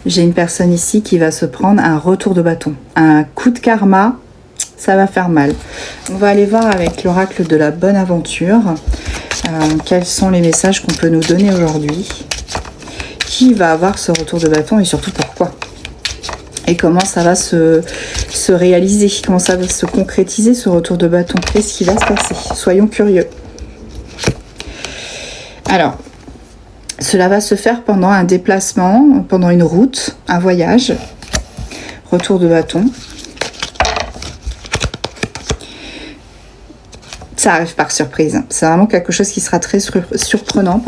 J'ai une personne ici qui va se prendre un retour de bâton. Un coup de karma, ça va faire mal. On va aller voir avec l'oracle de la bonne aventure. Quels sont les messages qu'on peut nous donner aujourd'hui? Qui va avoir ce retour de bâton et surtout pourquoi? Et comment ça va se réaliser? Comment ça va se concrétiser ce retour de bâton? Qu'est-ce qui va se passer? Soyons curieux. Alors, cela va se faire pendant un déplacement, pendant une route, un voyage. Retour de bâton. Ça arrive par surprise. C'est vraiment quelque chose qui sera très surprenant,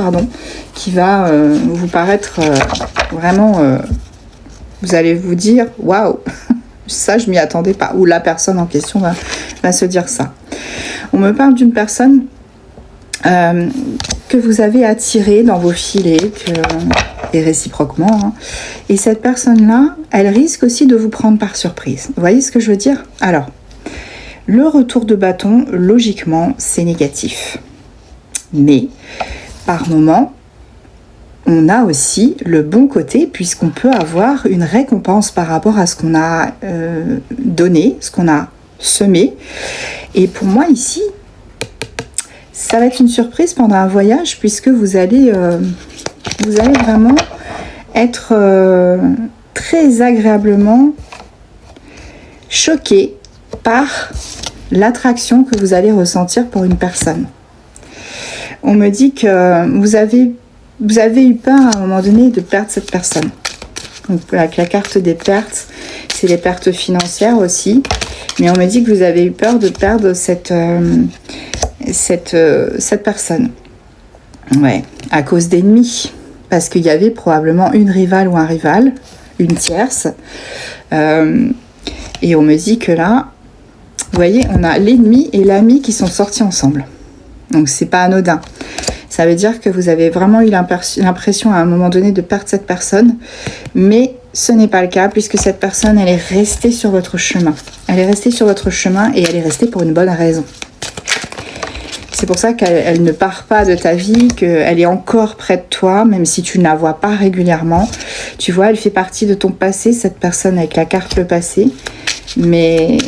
qui va vous paraître vraiment... vous allez vous dire, waouh, ça je m'y attendais pas. Ou la personne en question va se dire ça. On me parle d'une personne que vous avez attirée dans vos filets, et réciproquement. Hein. Et cette personne-là, elle risque aussi de vous prendre par surprise. Vous voyez ce que je veux dire? Alors, le retour de bâton, logiquement, c'est négatif. Mais, par moment, on a aussi le bon côté, puisqu'on peut avoir une récompense par rapport à ce qu'on a donné, ce qu'on a semé. Et pour moi, ici, ça va être une surprise pendant un voyage, puisque vous allez vraiment être très agréablement choqué par l'attraction que vous allez ressentir pour une personne. On me dit que vous avez eu peur à un moment donné de perdre cette personne. Donc avec la carte des pertes, c'est les pertes financières aussi. Mais on me dit que vous avez eu peur de perdre cette personne. Ouais, à cause d'ennemis. Parce qu'il y avait probablement une rivale ou un rival, une tierce. Et on me dit que là, vous voyez, on a l'ennemi et l'ami qui sont sortis ensemble. Donc c'est pas anodin. Ça veut dire que vous avez vraiment eu l'impression à un moment donné de perdre cette personne, mais ce n'est pas le cas puisque cette personne, elle est restée sur votre chemin. Elle est restée sur votre chemin et elle est restée pour une bonne raison. C'est pour ça qu'elle ne part pas de ta vie, qu'elle est encore près de toi, même si tu ne la vois pas régulièrement. Tu vois, elle fait partie de ton passé, cette personne avec la carte le passé, mais...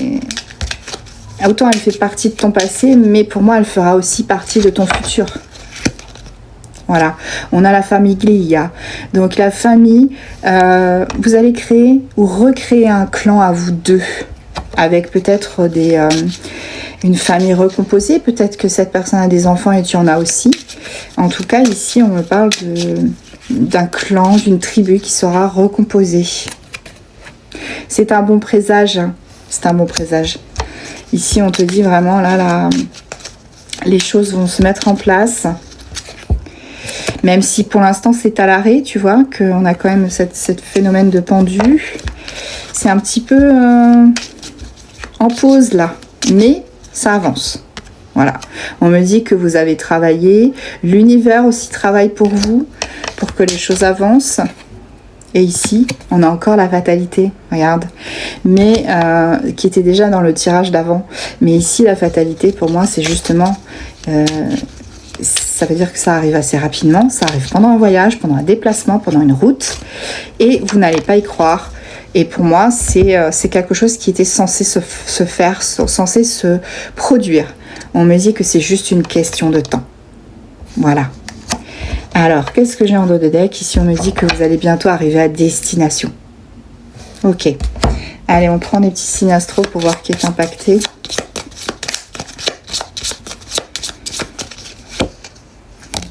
Autant elle fait partie de ton passé, mais pour moi, elle fera aussi partie de ton futur. Voilà. On a la famiglia. Donc la famille, vous allez créer ou recréer un clan à vous deux. Avec peut-être une famille recomposée. Peut-être que cette personne a des enfants et tu en as aussi. En tout cas, ici, on me parle d'un clan, d'une tribu qui sera recomposée. C'est un bon présage. C'est un bon présage. Ici, on te dit vraiment, là, les choses vont se mettre en place. Même si pour l'instant, c'est à l'arrêt, tu vois, qu'on a quand même ce phénomène de pendu. C'est un petit peu en pause, là. Mais ça avance. Voilà. On me dit que vous avez travaillé. L'univers aussi travaille pour vous, pour que les choses avancent. Et ici, on a encore la fatalité, regarde, mais qui était déjà dans le tirage d'avant. Mais ici, la fatalité, pour moi, c'est justement, ça veut dire que ça arrive assez rapidement, ça arrive pendant un voyage, pendant un déplacement, pendant une route, et vous n'allez pas y croire. Et pour moi, c'est quelque chose qui était censé se faire, censé se produire. On me dit que c'est juste une question de temps. Voilà. Alors, qu'est-ce que j'ai en dos de deck? Ici, on me dit que vous allez bientôt arriver à destination. Ok. Allez, on prend des petits signes astro pour voir qui est impacté.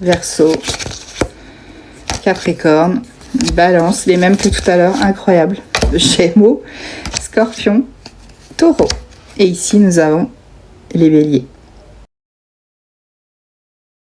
Verseau, Capricorne, Balance, les mêmes que tout à l'heure, incroyable. Gémeaux, Scorpion, Taureau. Et ici, nous avons les Béliers.